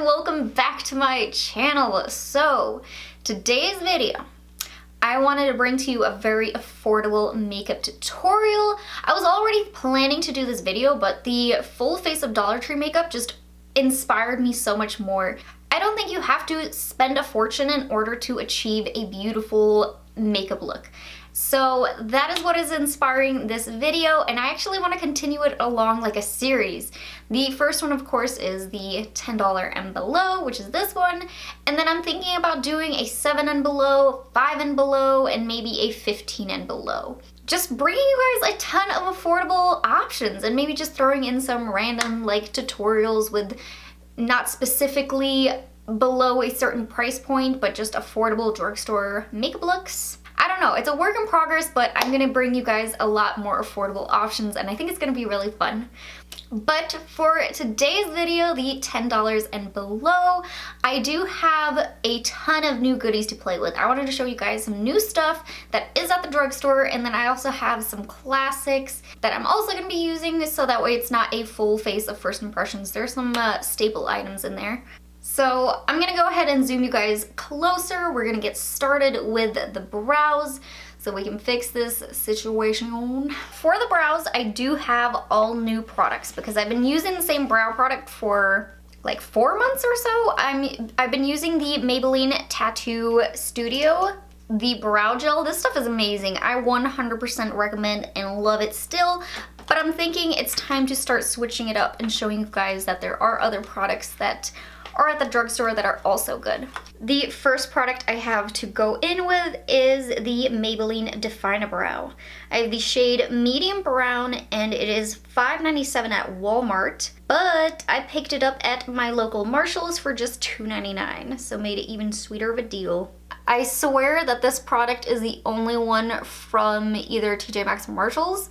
and welcome back to my channel. So today's video, I wanted to bring to you a very affordable makeup tutorial. I was already planning to do this video, but the full face of Dollar Tree makeup just inspired me so much more. I don't think you have to spend a fortune in order to achieve a beautiful makeup look. So that is what is inspiring this video, and I actually want to continue it along like a series. The first one, of course, is the $10 and below, which is this one, and then I'm thinking about doing a 7 and below, 5 and below, and maybe a 15 and below. Just bringing you guys a ton of affordable options, and maybe just throwing in some random like tutorials with not specifically below a certain price point, but just affordable drugstore makeup looks. I don't know, it's a work in progress, but I'm gonna bring you guys a lot more affordable options, and I think it's gonna be really fun. But for today's video, the $10 and below, I do have a ton of new goodies to play with. I wanted to show you guys some new stuff that is at the drugstore, and then I also have some classics that I'm also gonna be using, so that way it's not a full face of first impressions. There's some staple items in there. So I'm gonna go ahead and zoom you guys closer. We're gonna get started with the brows so we can fix this situation. For the brows, I do have all new products because I've been using the same brow product for like 4 months or so. I've been using the Maybelline Tattoo Studio, the brow gel. This stuff is amazing. I 100% recommend and love it still, but I'm thinking it's time to start switching it up and showing you guys that there are other products that are at the drugstore that are also good. The first product I have to go in with is the Maybelline Define-A-Brow. I have the shade Medium Brown, and it is $5.97 at Walmart, but I picked it up at my local Marshalls for just $2.99, so made it even sweeter of a deal. I swear that this product is the only one from either Tjmaxx or Marshalls.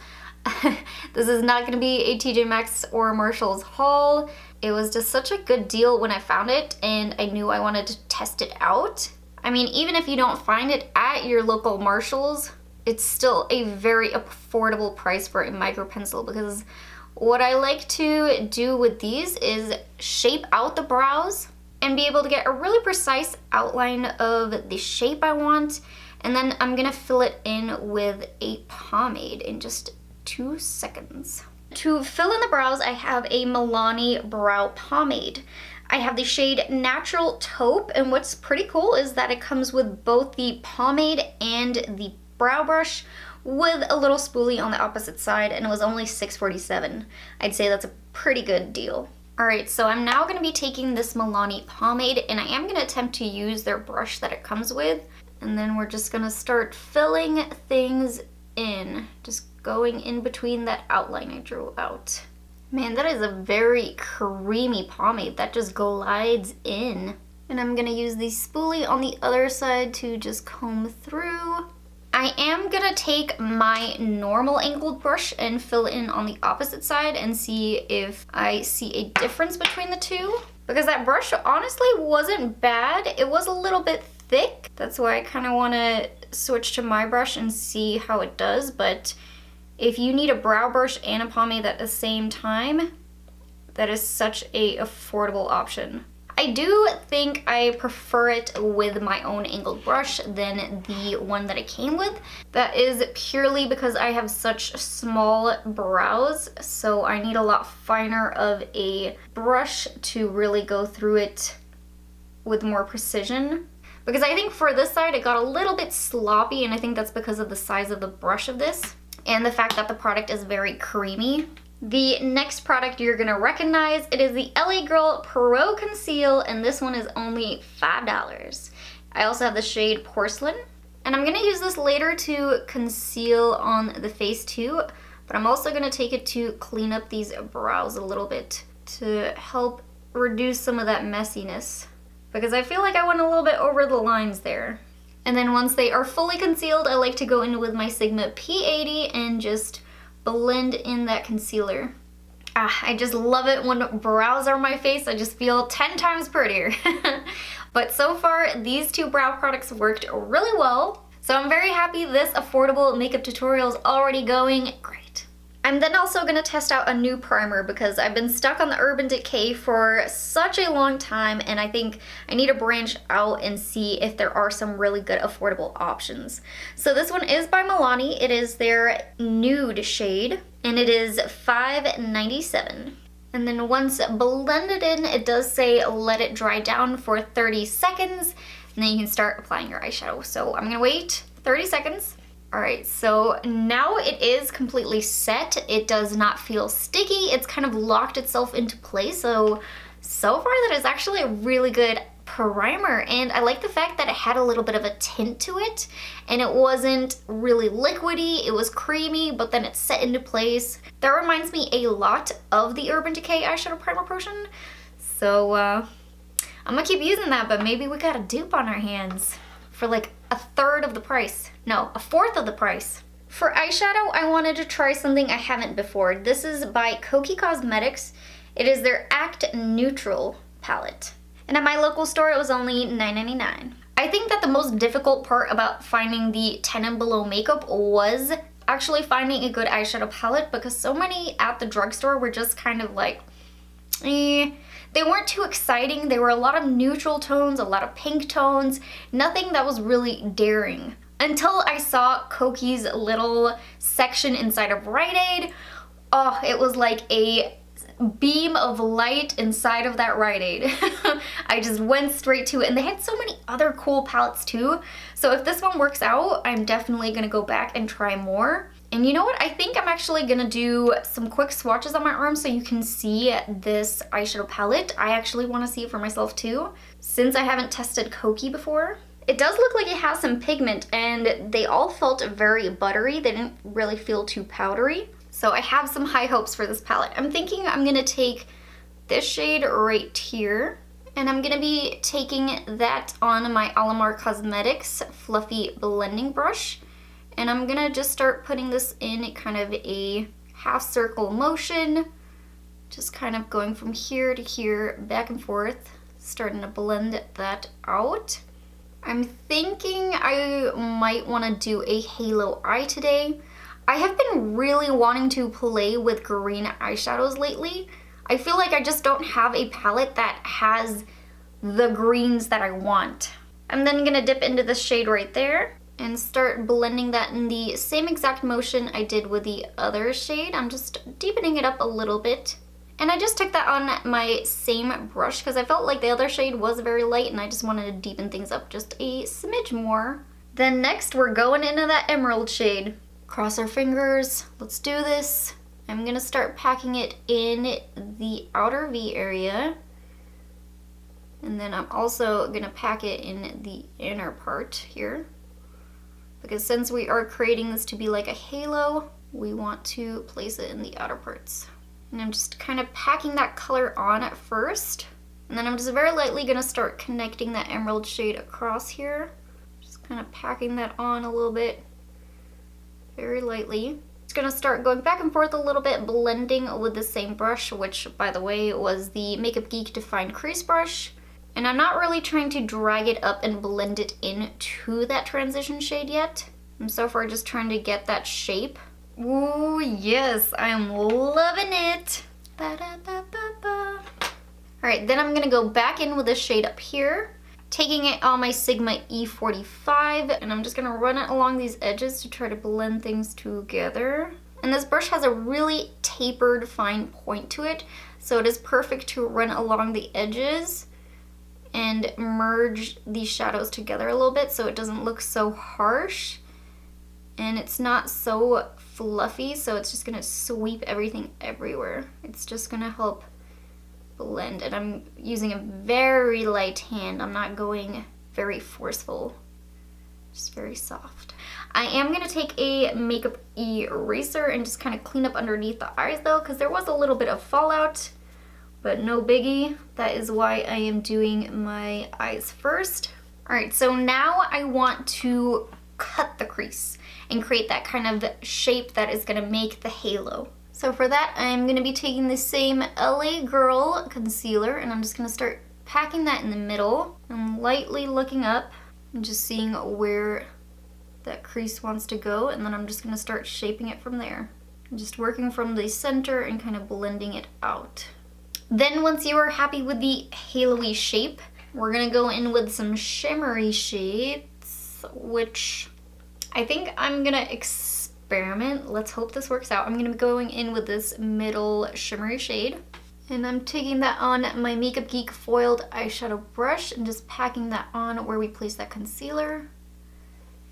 This is not going to be a Tjmaxx or Marshalls haul. It was just such a good deal when I found it, and I knew I wanted to test it out. I mean, even if you don't find it at your local Marshalls, it's still a very affordable price for a micro pencil, because what I like to do with these is shape out the brows and be able to get a really precise outline of the shape I want, and then I'm gonna fill it in with a pomade in just 2 seconds. To fill in the brows, I have a Milani brow pomade. I have the shade Natural Taupe, and what's pretty cool is that it comes with both the pomade and the brow brush with a little spoolie on the opposite side, and it was only $6.47. I'd say that's a pretty good deal. Alright, so I'm now going to be taking this Milani pomade, and I am going to attempt to use their brush that it comes with, and then we're just going to start filling things in, just going in between that outline I drew out. Man, that is a very creamy pomade that just glides in. And I'm gonna use the spoolie on the other side to just comb through. I am gonna take my normal angled brush and fill in on the opposite side and see if I see a difference between the two. Because that brush honestly wasn't bad. It was a little bit thick. That's why I kind of want to switch to my brush and see how it does. But if you need a brow brush and a pomade at the same time, that is such a affordable option. I do think I prefer it with my own angled brush than the one that it came with. That is purely because I have such small brows, so I need a lot finer of a brush to really go through it with more precision. Because I think for this side it got a little bit sloppy, and I think that's because of the size of the brush of this and the fact that the product is very creamy. The next product you're gonna recognize, it is the LA Girl Pro Conceal, and this one is only $5. I also have the shade Porcelain, and I'm gonna use this later to conceal on the face too, but I'm also gonna take it to clean up these brows a little bit to help reduce some of that messiness, because I feel like I went a little bit over the lines there. And then once they are fully concealed, I like to go in with my Sigma P80 and just blend in that concealer. I just love it when brows are on my face. I just feel 10 times prettier. But so far, these two brow products worked really well. So I'm very happy this affordable makeup tutorial is already going great. I'm then also going to test out a new primer because I've been stuck on the Urban Decay for such a long time, and I think I need to branch out and see if there are some really good affordable options. So this one is by Milani. It is their Nude shade, and it is $5.97. And then once blended in, it does say let it dry down for 30 seconds, and then you can start applying your eyeshadow. So I'm gonna wait 30 seconds. All right, so now it is completely set. It does not feel sticky. It's kind of locked itself into place. So far that is actually a really good primer, and I like the fact that it had a little bit of a tint to it, and it wasn't really liquidy. It was creamy, but then it set into place. That reminds me a lot of the Urban Decay eyeshadow primer potion. So I'm gonna keep using that, but maybe we got a dupe on our hands for like a third of the price. No, a fourth of the price. For eyeshadow, I wanted to try something I haven't before. This is by Kokie Cosmetics. It is their Act Neutral palette. And at my local store, it was only $9.99. I think that the most difficult part about finding the 10 and below makeup was actually finding a good eyeshadow palette, because so many at the drugstore were just kind of like, eh. They weren't too exciting. There were a lot of neutral tones, a lot of pink tones, nothing that was really daring. Until I saw Kokie's little section inside of Rite Aid. Oh, it was like a beam of light inside of that Rite Aid. I just went straight to it, and they had so many other cool palettes too. So if this one works out, I'm definitely gonna go back and try more. And you know what? I think I'm actually gonna do some quick swatches on my arm so you can see this eyeshadow palette. I actually wanna see it for myself too, since I haven't tested Kokie before. It does look like it has some pigment, and they all felt very buttery. They didn't really feel too powdery. So I have some high hopes for this palette. I'm thinking I'm gonna take this shade right here, and I'm gonna be taking that on my Alamar Cosmetics Fluffy Blending Brush. And I'm gonna just start putting this in kind of a half circle motion, just kind of going from here to here, back and forth, starting to blend that out. I'm thinking I might wanna do a halo eye today. I have been really wanting to play with green eyeshadows lately. I feel like I just don't have a palette that has the greens that I want. I'm then gonna dip into this shade right there and start blending that in the same exact motion I did with the other shade. I'm just deepening it up a little bit. And I just took that on my same brush because I felt like the other shade was very light, and I just wanted to deepen things up just a smidge more. Then next we're going into that emerald shade. Cross our fingers, let's do this. I'm gonna start packing it in the outer V area. And then I'm also gonna pack it in the inner part here, because since we are creating this to be like a halo, we want to place it in the outer parts. And I'm just kind of packing that color on at first. And then I'm just very lightly gonna start connecting that emerald shade across here. Just kind of packing that on a little bit, very lightly. Just gonna start going back and forth a little bit, blending with the same brush, which by the way was the Makeup Geek Defined Crease Brush. And I'm not really trying to drag it up and blend it into that transition shade yet. I'm so far just trying to get that shape. Ooh, yes, I'm loving it. Ba-da-ba-ba-ba. All right, then I'm gonna go back in with this shade up here, taking it on my Sigma E45, and I'm just gonna run it along these edges to try to blend things together. And this brush has a really tapered, fine point to it, so it is perfect to run along the edges and merge these shadows together a little bit so it doesn't look so harsh. And it's not so fluffy, so it's just gonna sweep everything everywhere. It's just gonna help blend. And I'm using a very light hand. I'm not going very forceful, just very soft. I am gonna take a makeup eraser and just kind of clean up underneath the eyes though, because there was a little bit of fallout. But no biggie. That is why I am doing my eyes first. All right, so now I want to cut the crease and create that kind of shape that is gonna make the halo. So for that, I'm gonna be taking the same LA Girl concealer, and I'm just gonna start packing that in the middle and lightly looking up and just seeing where that crease wants to go, and then I'm just gonna start shaping it from there. Just working from the center and kind of blending it out. Then once you are happy with the halo-y shape, we're gonna go in with some shimmery shades, which I think I'm gonna experiment. Let's hope this works out. I'm gonna be going in with this middle shimmery shade. And I'm taking that on my Makeup Geek foiled eyeshadow brush and just packing that on where we place that concealer.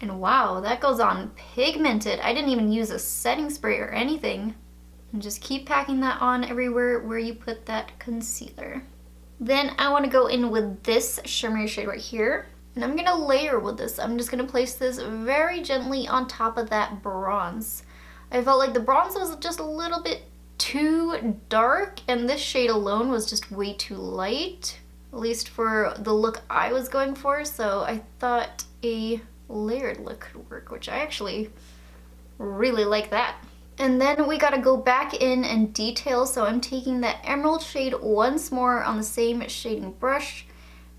And wow, that goes on pigmented. I didn't even use a setting spray or anything. And just keep packing that on everywhere where you put that concealer. Then I want to go in with this shimmery shade right here. And I'm going to layer with this. I'm just going to place this very gently on top of that bronze. I felt like the bronze was just a little bit too dark, and this shade alone was just way too light, at least for the look I was going for. So I thought a layered look could work, which I actually really like that. And then we gotta go back in and detail, so I'm taking that emerald shade once more on the same shading brush,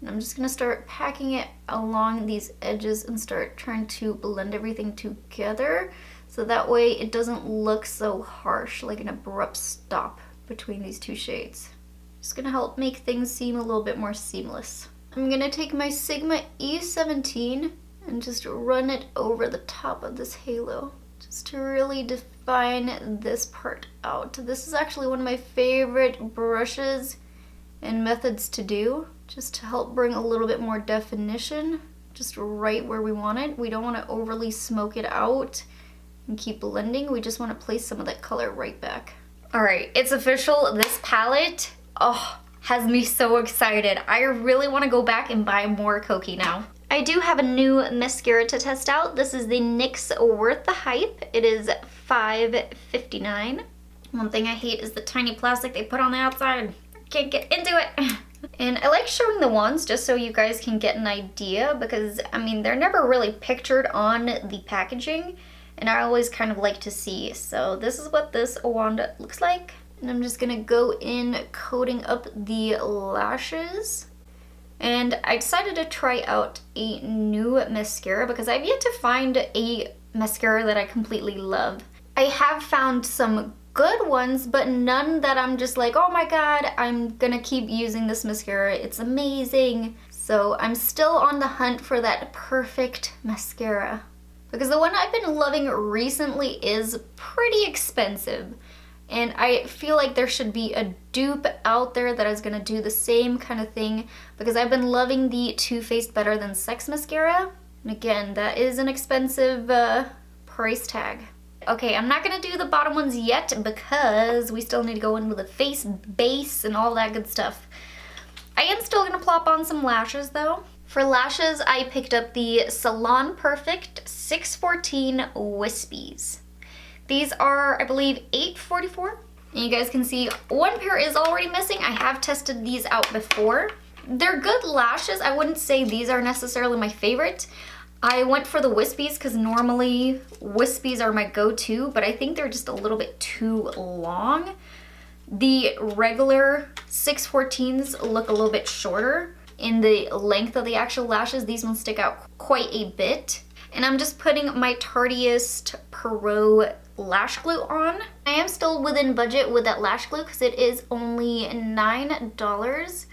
and I'm just gonna start packing it along these edges and start trying to blend everything together, so that way it doesn't look so harsh, like an abrupt stop between these two shades. Just gonna help make things seem a little bit more seamless. I'm gonna take my Sigma E17 and just run it over the top of this halo, just to really define this part out. This is actually one of my favorite brushes and methods to do, just to help bring a little bit more definition, just right where we want it. We don't want to overly smoke it out and keep blending. We just want to place some of that color right back. All right, it's official. This palette, has me so excited. I really want to go back and buy more Kokie now. I do have a new mascara to test out. This is the NYX Worth the Hype. It is $5.59. One thing I hate is the tiny plastic they put on the outside. I can't get into it. And I like showing the wands just so you guys can get an idea, because I mean, they're never really pictured on the packaging, and I always kind of like to see. So this is what this wand looks like. And I'm just gonna go in coating up the lashes. And I decided to try out a new mascara because I've yet to find a mascara that I completely love. I have found some good ones, but none that I'm just like, oh my god, I'm gonna keep using this mascara, it's amazing. So I'm still on the hunt for that perfect mascara, because the one I've been loving recently is pretty expensive. And I feel like there should be a dupe out there that is gonna do the same kind of thing, because I've been loving the Too Faced Better Than Sex mascara. And again, that is an expensive price tag. Okay, I'm not gonna do the bottom ones yet because we still need to go in with a face base and all that good stuff. I am still gonna plop on some lashes though. For lashes, I picked up the Salon Perfect 614 Wispies. These are, I believe, $8.44. And you guys can see one pair is already missing. I have tested these out before. They're good lashes. I wouldn't say these are necessarily my favorite. I went for the wispies because normally wispies are my go-to, but I think they're just a little bit too long. The regular 614s look a little bit shorter in the length of the actual lashes. These ones stick out quite a bit. And I'm just putting my Tarteist Pro lash glue on. I am still within budget with that lash glue because it is only $9.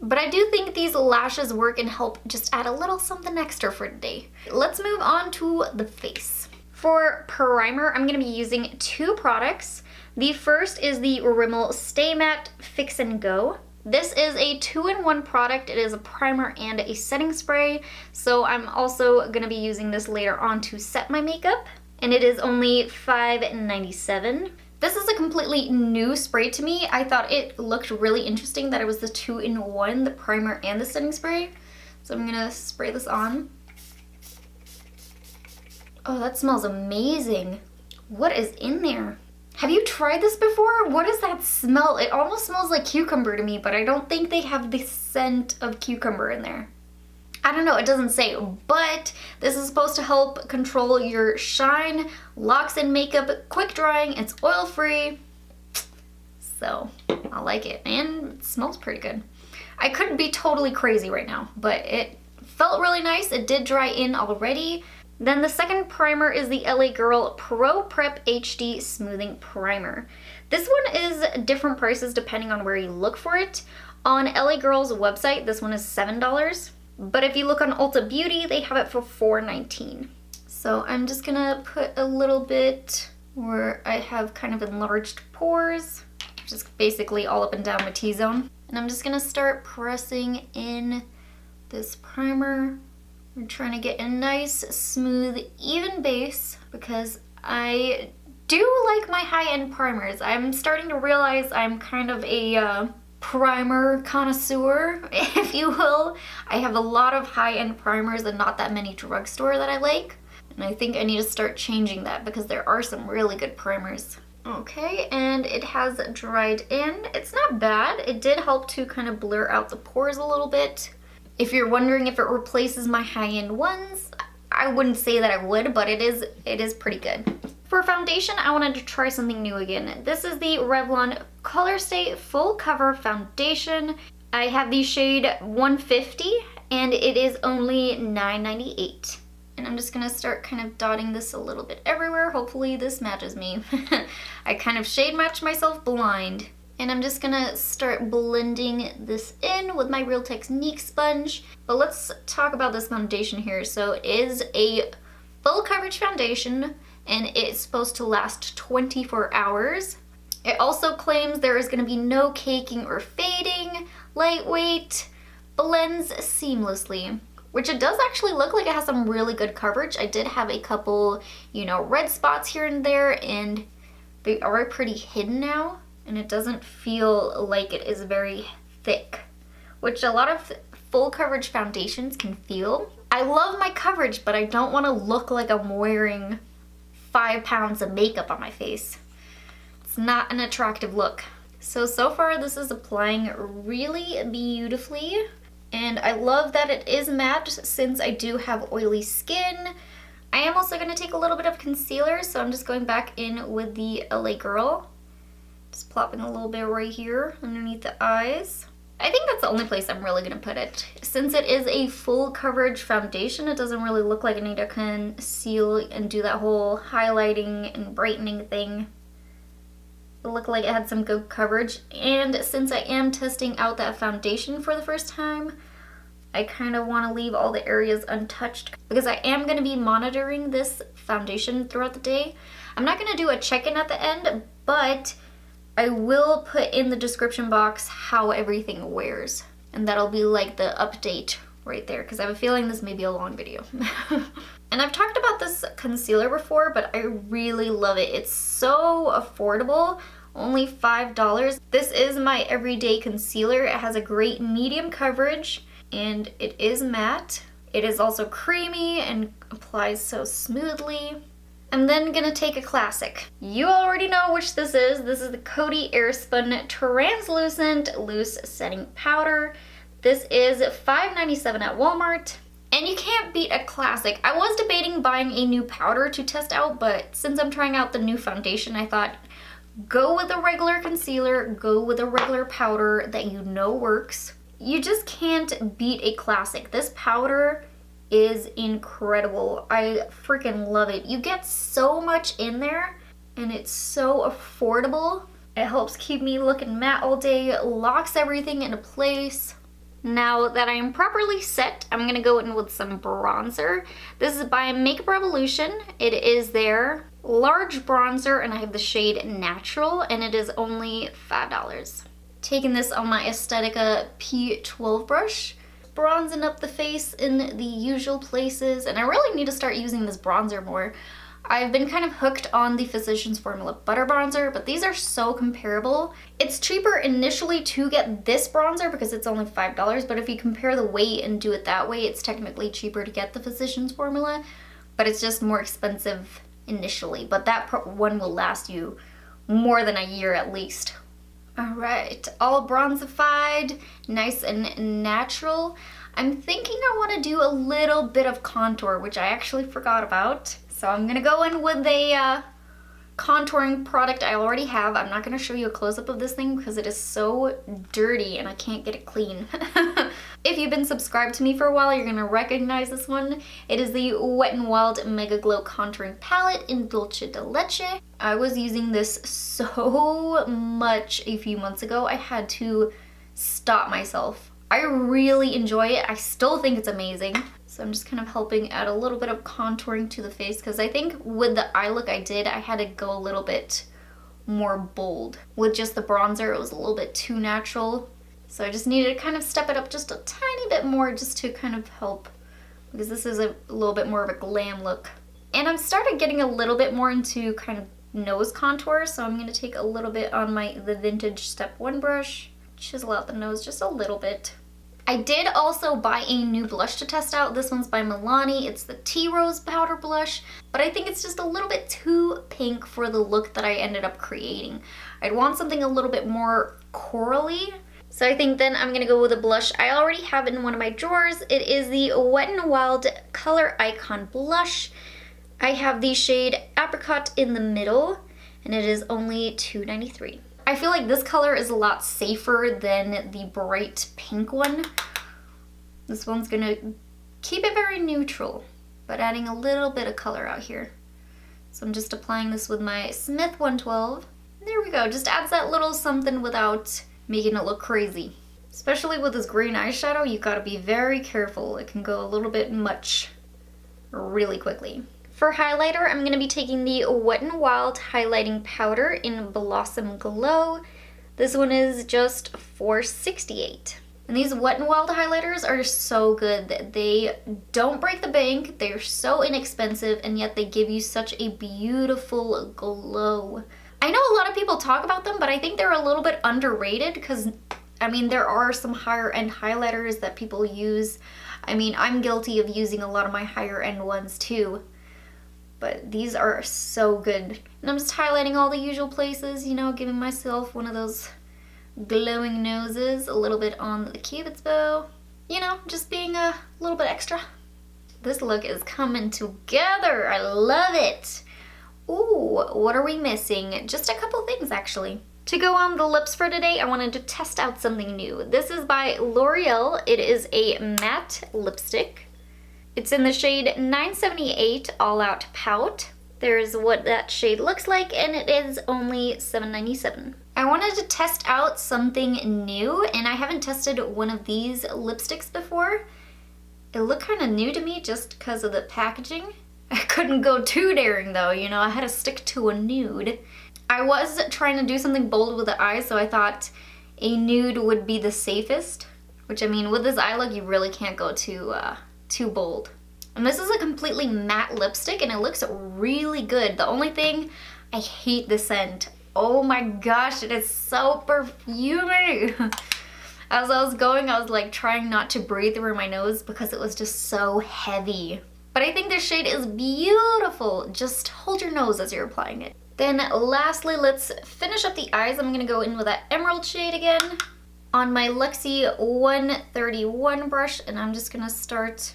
But I do think these lashes work and help just add a little something extra for today. Let's move on to the face. For primer, I'm going to be using two products. The first is the Rimmel Stay Matte Fix and Go. This is a 2-in-1 product. It is a primer and a setting spray. So I'm also going to be using this later on to set my makeup. And it is only $5.97. This is a completely new spray to me. I thought it looked really interesting that it was the 2-in-1, the primer and the setting spray. So I'm gonna spray this on. Oh, that smells amazing. What is in there? Have you tried this before? What does that smell? It almost smells like cucumber to me, but I don't think they have the scent of cucumber in there. I don't know, it doesn't say, but this is supposed to help control your shine, locks in makeup, quick drying, it's oil-free. So, I like it, and it smells pretty good. I couldn't be totally crazy right now, but it felt really nice. It did dry in already. Then the second primer is the LA Girl Pro Prep HD Smoothing Primer. This one is different prices depending on where you look for it. On LA Girl's website, this one is $7. But if you look on Ulta Beauty, they have it for $4.19. So I'm just gonna put a little bit where I have kind of enlarged pores, just basically all up and down my T-zone. And I'm just gonna start pressing in this primer. I'm trying to get a nice, smooth, even base because I do like my high-end primers. I'm starting to realize I'm kind of a primer connoisseur, if you will. I have a lot of high-end primers and not that many drugstore that I like. And I think I need to start changing that because there are some really good primers. Okay, and it has dried in. It's not bad. It did help to kind of blur out the pores a little bit. If you're wondering if it replaces my high-end ones, I wouldn't say that I would, but it is pretty good. For foundation, I wanted to try something new again. This is the Revlon Colorstay Full Cover Foundation. I have the shade 150 and it is only $9.98. And I'm just gonna start kind of dotting this a little bit everywhere. Hopefully this matches me. I kind of shade match myself blind. And I'm just gonna start blending this in with my Real Technique sponge. But let's talk about this foundation here. So it is a full coverage foundation and it's supposed to last 24 hours. It also claims there is gonna be no caking or fading, lightweight, blends seamlessly, which it does actually look like it has some really good coverage. I did have a couple, you know, red spots here and there and they are pretty hidden now. And it doesn't feel like it is very thick, which a lot of full coverage foundations can feel. I love my coverage, but I don't want to look like I'm wearing 5 pounds of makeup on my face. It's not an attractive look. So far this is applying really beautifully. And I love that it is matte since I do have oily skin. I am also going to take a little bit of concealer, so I'm just going back in with the LA Girl. Just plopping a little bit right here underneath the eyes. I think that's the only place I'm really going to put it. Since it is a full coverage foundation, it doesn't really look like I need to conceal and do that whole highlighting and brightening thing. It looked like it had some good coverage. And since I am testing out that foundation for the first time, I kind of want to leave all the areas untouched because I am going to be monitoring this foundation throughout the day. I'm not going to do a check-in at the end, but I will put in the description box how everything wears. And that'll be like the update right there because I have a feeling this may be a long video. And I've talked about this concealer before, but I really love it. It's so affordable, only $5. This is my everyday concealer. It has a great medium coverage and it is matte. It is also creamy and applies so smoothly. I'm then gonna take a classic. You already know which this is. This is the Coty Airspun Translucent Loose Setting Powder. This is $5.97 at Walmart. And you can't beat a classic. I was debating buying a new powder to test out, but since I'm trying out the new foundation, I thought, go with a regular concealer, go with a regular powder that you know works. You just can't beat a classic. This powder is incredible. I freaking love it. You get so much in there and it's so affordable. It helps keep me looking matte all day, locks everything into place. Now that I am properly set, I'm gonna go in with some bronzer. This is by Makeup Revolution. It is their large bronzer and I have the shade Natural and it is only $5. Taking this on my Aesthetica P12 brush, bronzing up the face in the usual places, and I really need to start using this bronzer more. I've been kind of hooked on the Physicians Formula Butter Bronzer, but these are so comparable. It's cheaper initially to get this bronzer because it's only $5, but if you compare the weight and do it that way, it's technically cheaper to get the Physicians Formula, but it's just more expensive initially. But that one will last you more than a year at least. Alright, all bronzified, nice and natural. I'm thinking I want to do a little bit of contour, which I actually forgot about. So I'm going to go in with a contouring product I already have. I'm not going to show you a close-up of this thing because it is so dirty and I can't get it clean. If you've been subscribed to me for a while, you're going to recognize this one. It is the WetNWild Mega Glow Contouring Palette in Dulce de Leche. I was using this so much a few months ago. I had to stop myself. I really enjoy it. I still think it's amazing. So I'm just kind of helping add a little bit of contouring to the face because I think with the eye look I did, I had to go a little bit more bold. With just the bronzer, it was a little bit too natural. So I just needed to kind of step it up just a tiny bit more just to kind of help, because this is a little bit more of a glam look. And I've started getting a little bit more into kind of nose contour, so I'm going to take a little bit on the Vintage Step 1 brush, chisel out the nose just a little bit. I did also buy a new blush to test out. This one's by Milani. It's the Tea Rose Powder Blush, but I think it's just a little bit too pink for the look that I ended up creating. I'd want something a little bit more corally. So I think then I'm gonna go with a blush I already have in one of my drawers. It is the WetNWild Color Icon Blush. I have the shade Apri-Cot in the middle, and it is only $2.93. I feel like this color is a lot safer than the bright pink one. This one's gonna keep it very neutral, but adding a little bit of color out here. So I'm just applying this with my Smith 112. There we go, just adds that little something without making it look crazy. Especially with this green eyeshadow, you gotta be very careful. It can go a little bit much really quickly. For highlighter, I'm gonna be taking the WetNWild Highlighting Powder in Blossom Glow. This one is just $4.68. And these WetNWild highlighters are so good. They don't break the bank, they're so inexpensive, and yet they give you such a beautiful glow. I know a lot of people talk about them, but I think they're a little bit underrated because, I mean, there are some higher end highlighters that people use. I mean, I'm guilty of using a lot of my higher end ones too, but these are so good. And I'm just highlighting all the usual places, you know, giving myself one of those glowing noses, a little bit on the cupid's bow, you know, just being a little bit extra. This look is coming together. I love it. Ooh, what are we missing? Just a couple things actually. To go on the lips for today, I wanted to test out something new. This is by L'Oreal. It is a matte lipstick. It's in the shade 978 All Out Pout. There's what that shade looks like, and it is only $7.97. I wanted to test out something new, and I haven't tested one of these lipsticks before. It looked kind of new to me just because of the packaging. I couldn't go too daring though, you know, I had to stick to a nude. I was trying to do something bold with the eyes, so I thought a nude would be the safest. Which, I mean, with this eye look, you really can't go too bold. And this is a completely matte lipstick, and it looks really good. The only thing, I hate the scent. Oh my gosh, it is so perfumey. As I was going, I was like trying not to breathe through my nose because it was just so heavy. But I think this shade is beautiful. Just hold your nose as you're applying it. Then lastly, let's finish up the eyes. I'm gonna go in with that emerald shade again on my Luxie 131 brush, and I'm just gonna start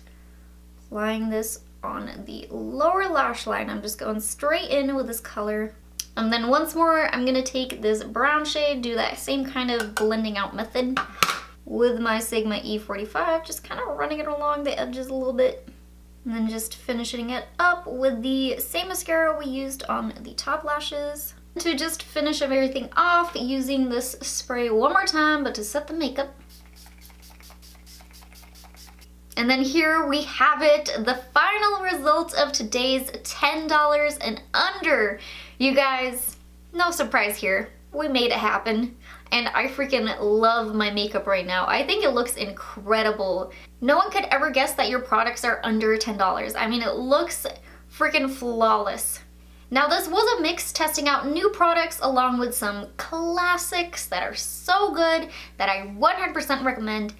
applying this on the lower lash line. I'm just going straight in with this color. And then once more, I'm gonna take this brown shade, do that same kind of blending out method with my Sigma E45, just kind of running it along the edges a little bit. And then just finishing it up with the same mascara we used on the top lashes. To just finish everything off, using this spray one more time, but to set the makeup. And then here we have it, the final result of today's $10 and under. You guys, no surprise here, we made it happen. And I freaking love my makeup right now. I think it looks incredible. No one could ever guess that your products are under $10. I mean, it looks freaking flawless. Now this was a mix testing out new products along with some classics that are so good that I 100% recommend.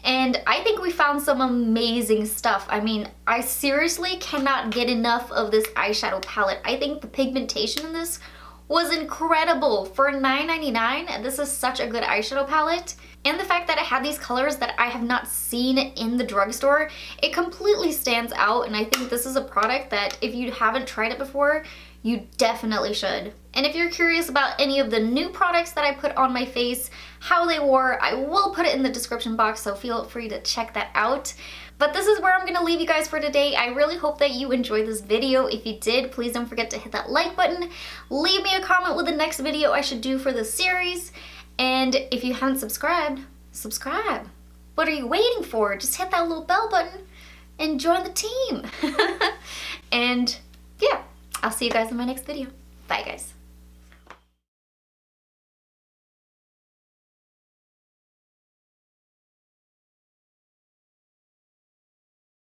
And I think we found some amazing stuff. I mean, I seriously cannot get enough of this eyeshadow palette. I think the pigmentation in this was incredible. For $9.99, this is such a good eyeshadow palette. And the fact that it had these colors that I have not seen in the drugstore, it completely stands out. And I think this is a product that if you haven't tried it before, you definitely should. And if you're curious about any of the new products that I put on my face, how they wore, I will put it in the description box, so feel free to check that out. But this is where I'm gonna leave you guys for today. I really hope that you enjoyed this video. If you did, please don't forget to hit that like button. Leave me a comment with the next video I should do for this series. And if you haven't subscribed, subscribe. What are you waiting for? Just hit that little bell button and join the team. And yeah, I'll see you guys in my next video. Bye guys.